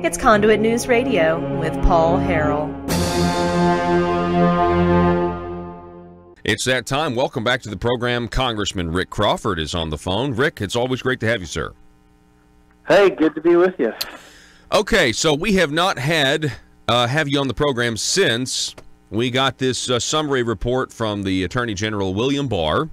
It's Conduit News Radio with Paul Harrell. It's that time. Welcome back to the program. Congressman Rick Crawford is on the phone. Rick, it's always great to have you, sir. Hey, good to be with you. Okay, so we have not had have you on the program since we got this summary report from the Attorney General William Barr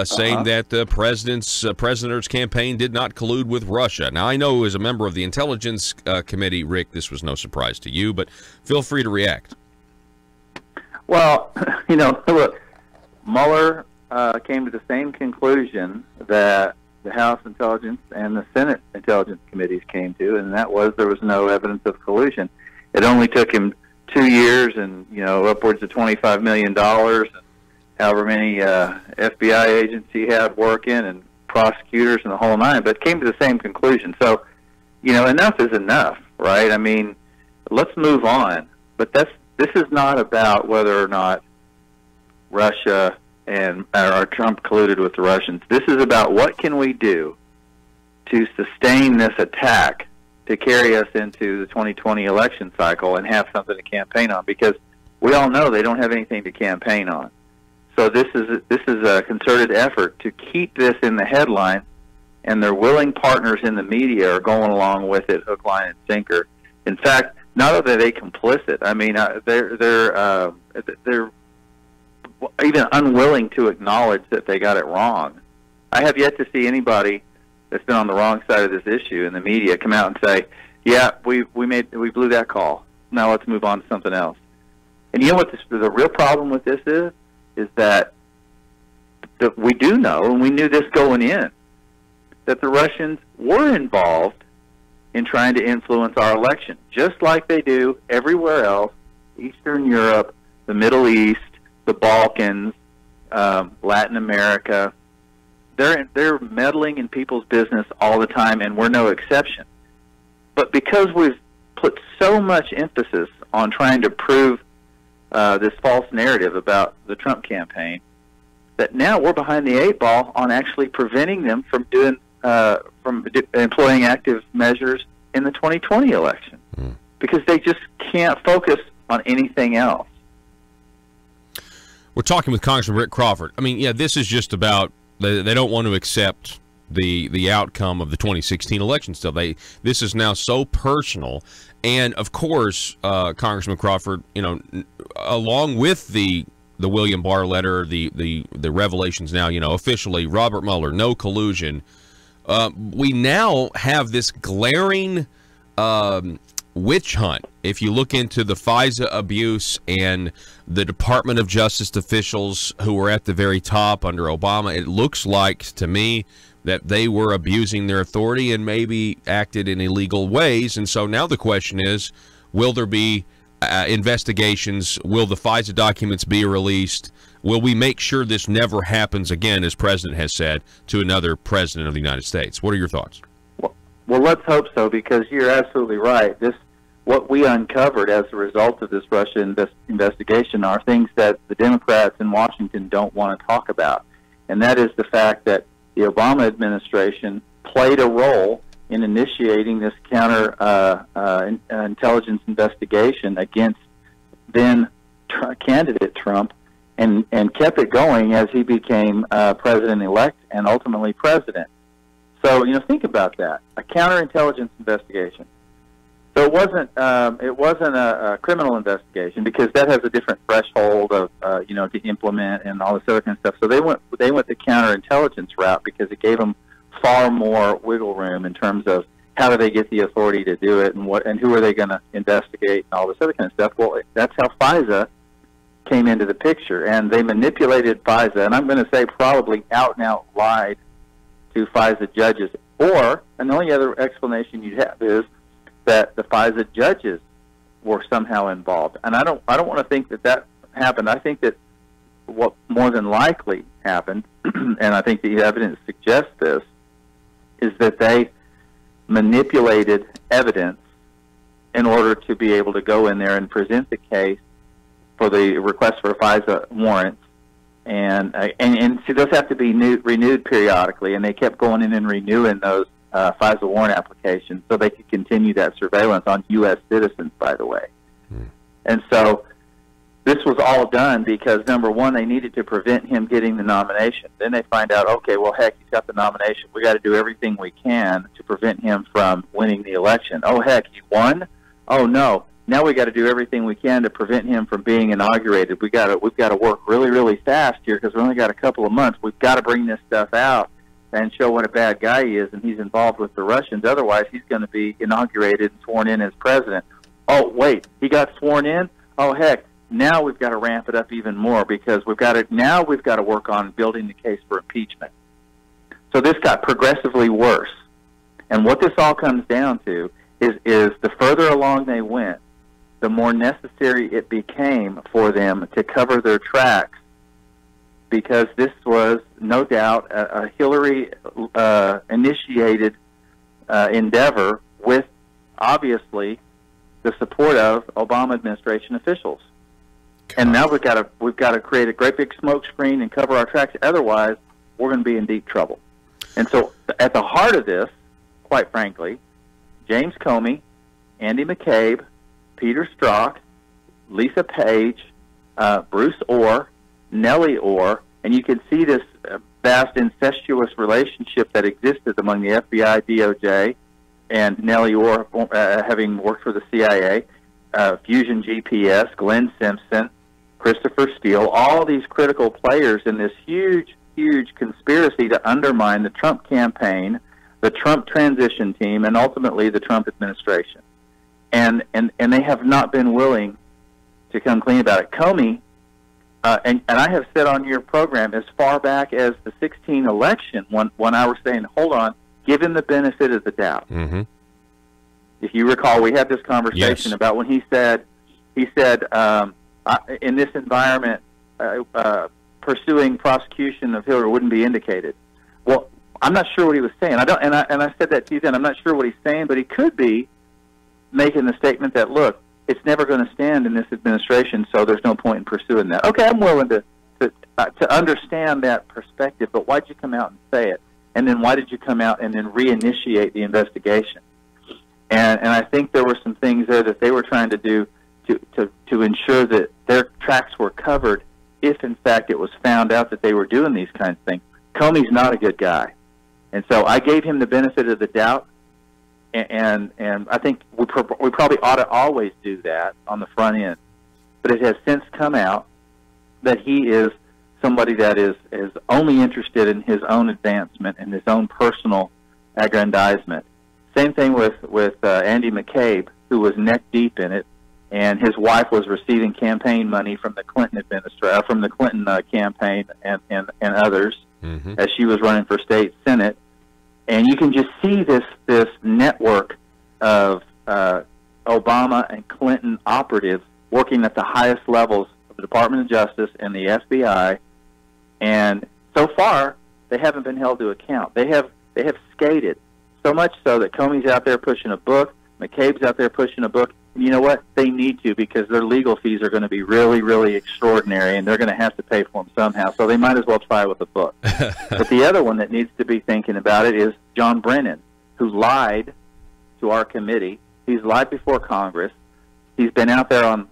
saying that the president's campaign did not collude with Russia. Now, I know as a member of the Intelligence Committee, Rick, this was no surprise to you, but feel free to react. Well, look, Mueller came to the same conclusion that the House Intelligence and the Senate Intelligence Committees came to, and that was there was no evidence of collusion. It only took him 2 years and, upwards of $25 million, and however many FBI agents he had working and prosecutors and the whole nine, but came to the same conclusion. So, enough is enough, right? I mean, let's move on. But this is not about whether or not Russia or Trump colluded with the Russians. This is about what can we do to sustain this attack to carry us into the 2020 election cycle and have something to campaign on, because we all know they don't have anything to campaign on. So this is a concerted effort to keep this in the headline, and their willing partners in the media are going along with it, hook, line, and sinker. In fact, not only are they complicit, I mean, they're even unwilling to acknowledge that they got it wrong. I have yet to see anybody that's been on the wrong side of this issue in the media come out and say, "Yeah, we blew that call. Now let's move on to something else." And you know what the real problem with this is that we do know, and we knew this going in, that the Russians were involved in trying to influence our election, just like they do everywhere else, Eastern Europe, the Middle East, the Balkans, Latin America. They're meddling in people's business all the time, and we're no exception. But because we've put so much emphasis on trying to prove this false narrative about the Trump campaign, that now we're behind the eight ball on actually preventing them from employing active measures in the 2020 election, because they just can't focus on anything else. We're talking with Congressman Rick Crawford. I mean, yeah, this is just about they don't want to accept the outcome of the 2016 election still. This is now so personal. And, of course, Congressman Crawford, along with the William Barr letter, the revelations now, officially, Robert Mueller, no collusion, we now have this glaring witch hunt. If you look into the FISA abuse and the Department of Justice officials who were at the very top under Obama, it looks like to me that they were abusing their authority and maybe acted in illegal ways. And so now the question is, will there be investigations? Will the FISA documents be released? Will we make sure this never happens again, as President has said, to another president of the United States? What are your thoughts? Well, let's hope so, because you're absolutely right. What we uncovered as a result of this Russia investigation are things that the Democrats in Washington don't want to talk about. And that is the fact that the Obama administration played a role in initiating this counter intelligence investigation against then candidate Trump, and kept it going as he became president-elect and ultimately president. So, think about that, a counterintelligence investigation. So it wasn't a criminal investigation, because that has a different threshold of to implement and all this other kind of stuff. So they went the counterintelligence route because it gave them far more wiggle room in terms of how do they get the authority to do it, and who are they going to investigate and all this other kind of stuff. Well, that's how FISA came into the picture, and they manipulated FISA, and I'm going to say probably out and out lied to FISA judges. And the only other explanation you'd have is that the FISA judges were somehow involved. And I don't want to think that happened. I think that what more than likely happened, and I think the evidence suggests this, is that they manipulated evidence in order to be able to go in there and present the case for the request for FISA warrants. And see, those have to be renewed periodically, and they kept going in and renewing those FISA warrant application so they could continue that surveillance on U.S. citizens, by the way. And so this was all done because, number one, they needed to prevent him getting the nomination. Then they find out, okay, well, heck, he's got the nomination. We got to do everything we can to prevent him from winning the election. Oh, heck, he won? Oh, no. Now we got to do everything we can to prevent him from being inaugurated. We've got to work really, really fast here because we only got a couple of months. We've got to bring this stuff out and show what a bad guy he is, and he's involved with the Russians. Otherwise, he's going to be inaugurated and sworn in as president. Oh, wait, he got sworn in? Oh, heck, now we've got to ramp it up even more because we've got to work on building the case for impeachment. So this got progressively worse. And what this all comes down to is the further along they went, the more necessary it became for them to cover their tracks, because this was no doubt a Hillary-initiated endeavor with, obviously, the support of Obama administration officials. And now we've got to create a great big smoke screen and cover our tracks. Otherwise, we're going to be in deep trouble. And so, at the heart of this, quite frankly, James Comey, Andy McCabe, Peter Strzok, Lisa Page, Bruce Orr, Nellie Orr, and you can see this vast incestuous relationship that existed among the FBI, DOJ, and Nellie Orr having worked for the CIA, Fusion GPS, Glenn Simpson, Christopher Steele, all these critical players in this huge, huge conspiracy to undermine the Trump campaign, the Trump transition team, and ultimately the Trump administration. And they have not been willing to come clean about it. Comey, and I have said on your program as far back as the 2016 election when I was saying, hold on, give him the benefit of the doubt. Mm-hmm. If you recall, we had this conversation about when he said, in this environment, pursuing prosecution of Hillary wouldn't be indicated. Well, I'm not sure what he was saying. I said that to you then. I'm not sure what he's saying, but he could be making the statement that, look, it's never going to stand in this administration, so there's no point in pursuing that. Okay, I'm willing to understand that perspective, but why'd you come out and say it? And then why did you come out and then reinitiate the investigation? And I think there were some things there that they were trying to do to ensure that their tracks were covered if, in fact, it was found out that they were doing these kinds of things. Comey's not a good guy. And so I gave him the benefit of the doubt, and I think we probably ought to always do that on the front end. But it has since come out that he is somebody that is only interested in his own advancement and his own personal aggrandizement. Same thing with Andy McCabe, who was neck deep in it, and his wife was receiving campaign money from the Clinton campaign and others, mm-hmm. as she was running for state senate. And you can just see this network of Obama and Clinton operatives working at the highest levels of the Department of Justice and the FBI. And so far, they haven't been held to account. They have skated, so much so that Comey's out there pushing a book, McCabe's out there pushing a book. And you know what? They need to, because their legal fees are going to be really, really extraordinary, and they're going to have to pay for them somehow. So they might as well try with a book. But the other one that needs to be thinking about it is John Brennan, who lied to our committee. He's lied before Congress. He's been out there on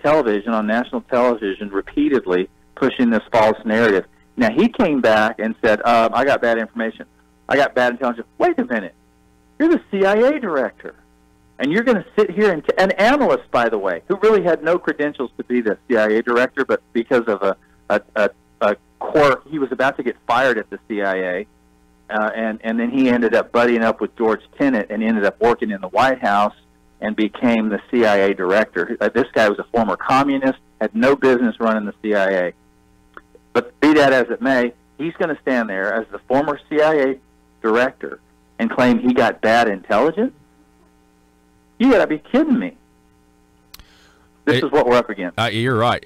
television, on national television, repeatedly pushing this false narrative. Now, he came back and said, I got bad information. I got bad intelligence. Wait a minute. You're the CIA director. And you're going to sit here and an analyst, by the way, who really had no credentials to be the CIA director, but because of a quirk, he was about to get fired at the CIA, and then he ended up buddying up with George Tenet and ended up working in the White House and became the CIA director. This guy was a former communist, had no business running the CIA. But be that as it may, he's going to stand there as the former CIA director and claim he got bad intelligence? You got to be kidding me. This is what we're up against. You're right.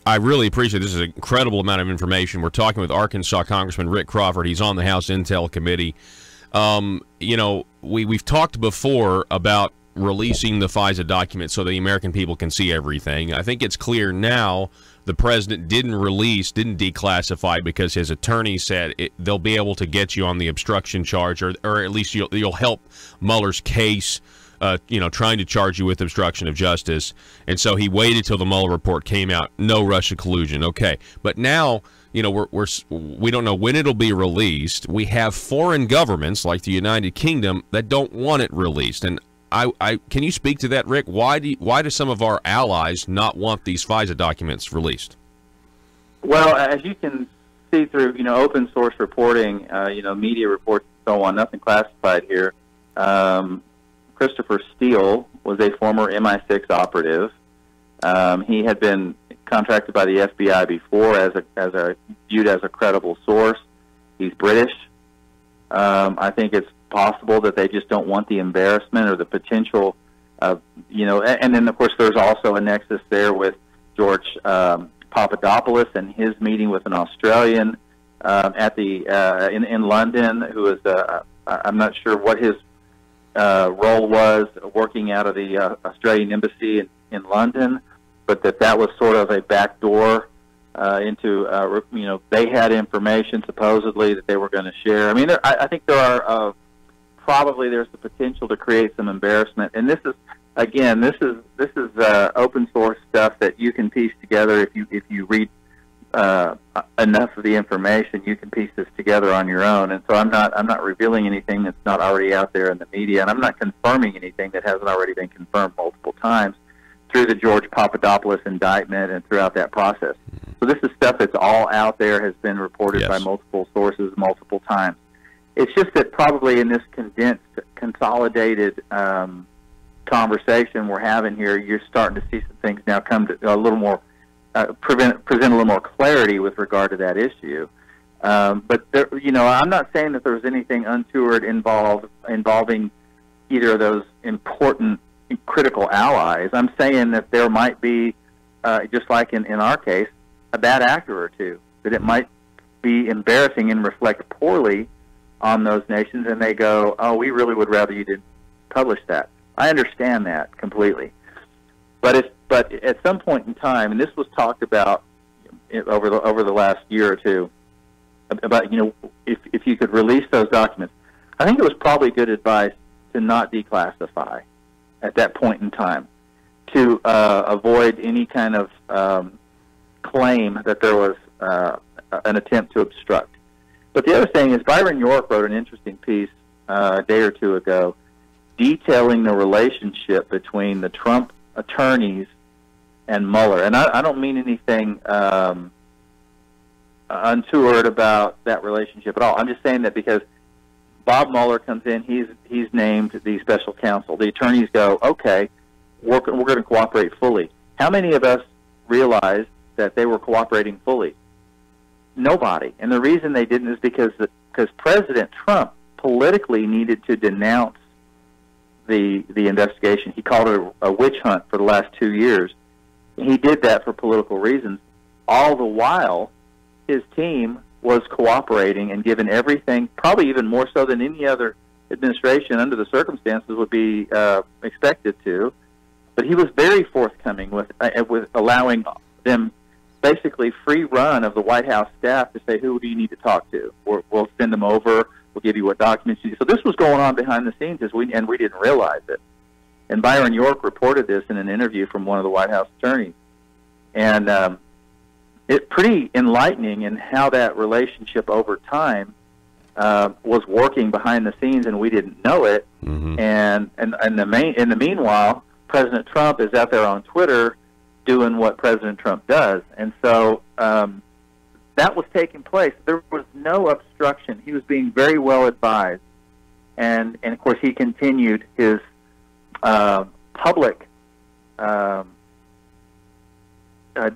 I really appreciate this. Is an incredible amount of information. We're talking with Arkansas Congressman Rick Crawford. He's on the House Intel Committee. We've talked before about releasing the FISA documents so the American people can see everything. I think it's clear now the president didn't declassify because his attorney said they'll be able to get you on the obstruction charge, or at least you'll help Mueller's case, trying to charge you with obstruction of justice. And so he waited till the Mueller report came out. No Russia collusion. Okay, but now we don't know when it'll be released. We have foreign governments like the United Kingdom that don't want it released, and I can you speak to that, Rick? Why do some of our allies not want these FISA documents released? Well, as you can see through open source reporting, media reports and so on, nothing classified here. Christopher Steele was a former MI6 operative. He had been contracted by the FBI before viewed as a credible source. He's British. I think it's possible that they just don't want the embarrassment or the potential of, and then of course there's also a nexus there with George Papadopoulos and his meeting with an Australian in London, who is I'm not sure what his role was working out of the Australian embassy in London, but that was sort of a backdoor into they had information supposedly that they were going to share. I mean, I think there are probably there's the potential to create some embarrassment, and this is open source stuff that you can piece together if you read enough of the information. You can piece this together on your own, and so I'm not revealing anything that's not already out there in the media, and I'm not confirming anything that hasn't already been confirmed multiple times through the George Papadopoulos indictment and throughout that process. So this is stuff that's all out there, has been reported by multiple sources multiple times. It's just that probably in this condensed, consolidated conversation we're having here, you're starting to see some things now come to a little more, present a little more clarity with regard to that issue. But there, I'm not saying that there's anything untoward involving either of those important, critical allies. I'm saying that there might be, just like in our case, a bad actor or two, that it might be embarrassing and reflect poorly on those nations, and they go, oh, we really would rather you didn't publish that. I understand that completely. But at some point in time, and this was talked about over the last year or two, about if you could release those documents, I think it was probably good advice to not declassify at that point in time, to avoid any kind of claim that there was an attempt to obstruct. But the other thing is, Byron York wrote an interesting piece a day or two ago detailing the relationship between the Trump attorneys and Mueller. And I don't mean anything untoward about that relationship at all. I'm just saying that because Bob Mueller comes in, he's named the special counsel. The attorneys go, okay, we're going to cooperate fully. How many of us realized that they were cooperating fully? Nobody. And the reason they didn't is because President Trump politically needed to denounce the investigation. He called it a witch hunt for the last 2 years. He did that for political reasons. All the while, his team was cooperating and given everything, probably even more so than any other administration under the circumstances would be expected to. But he was very forthcoming with allowing them basically free run of the White House staff to say, who do you need to talk to? We'll send them over. We'll give you what documents you need. So this was going on behind the scenes, and we didn't realize it. And Byron York reported this in an interview from one of the White House attorneys. And it's pretty enlightening in how that relationship over time was working behind the scenes, and we didn't know it. Mm-hmm. And in the meanwhile, President Trump is out there on Twitter doing what President Trump does. And so that was taking place. There was no obstruction. He was being very well advised. And of course, he continued his public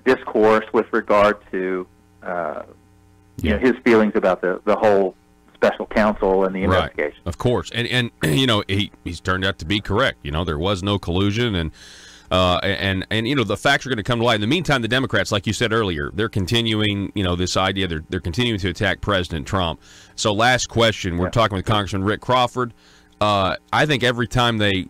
discourse with regard to his feelings about the whole special counsel and the investigation. Right. Of course. And he's turned out to be correct. There was no collusion, and the facts are going to come to light. In the meantime, the Democrats, like you said earlier, they're continuing, this idea. They're continuing to attack President Trump. So, last question. We're talking with Congressman Rick Crawford. I think every time they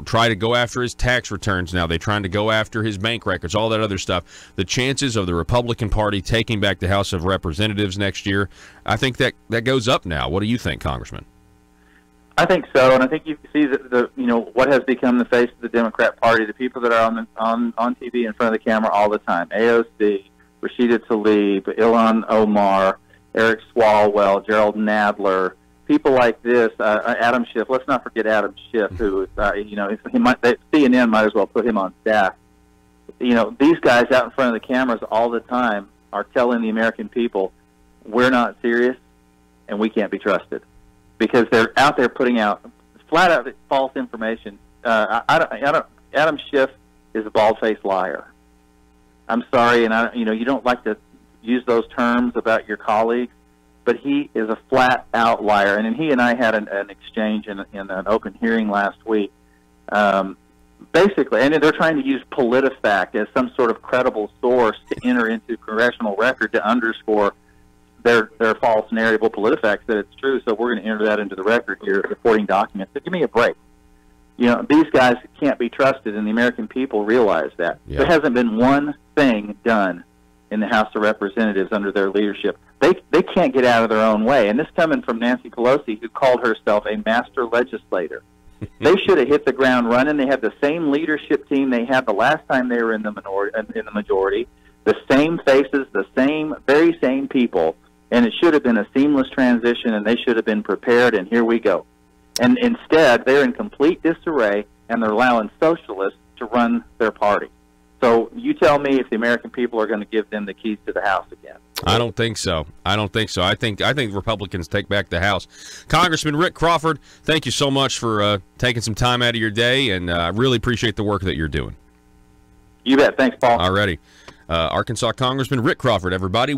try to go after his tax returns now. They're trying to go after his bank records, all that other stuff. The chances of the Republican Party taking back the House of Representatives next year, I think that goes up now. What do you think, Congressman? I think so, and I think you see the what has become the face of the Democrat Party, the people that are on TV in front of the camera all the time. AOC, Rashida Tlaib, Ilhan Omar, Eric Swalwell, Gerald Nadler, people like this, Adam Schiff. Let's not forget Adam Schiff, who CNN might as well put him on staff. These guys out in front of the cameras all the time are telling the American people, we're not serious and we can't be trusted, because they're out there putting out flat out false information. Adam Schiff is a bald-faced liar. I'm sorry, and you don't like to use those terms about your colleagues, but he is a flat-out liar. And he and I had an exchange in an open hearing last week. Basically, and they're trying to use PolitiFact as some sort of credible source to enter into congressional record to underscore their false narrative. Well, PolitiFact said it's true, so we're going to enter that into the record here, reporting documents. So give me a break. These guys can't be trusted, and the American people realize that. Yeah. There hasn't been one thing done in the House of Representatives under their leadership. They can't get out of their own way. And this coming from Nancy Pelosi, who called herself a master legislator. They should have hit the ground running. They had the same leadership team they had the last time they were in the majority. The same faces, the very same people. And it should have been a seamless transition, and they should have been prepared, and here we go. And instead, they're in complete disarray, and they're allowing socialists to run their party. So you tell me if the American people are going to give them the keys to the House again. I don't think so. I think Republicans take back the House. Congressman Rick Crawford, thank you so much for taking some time out of your day, and I really appreciate the work that you're doing. You bet. Thanks, Paul. All righty. Arkansas Congressman Rick Crawford, everybody.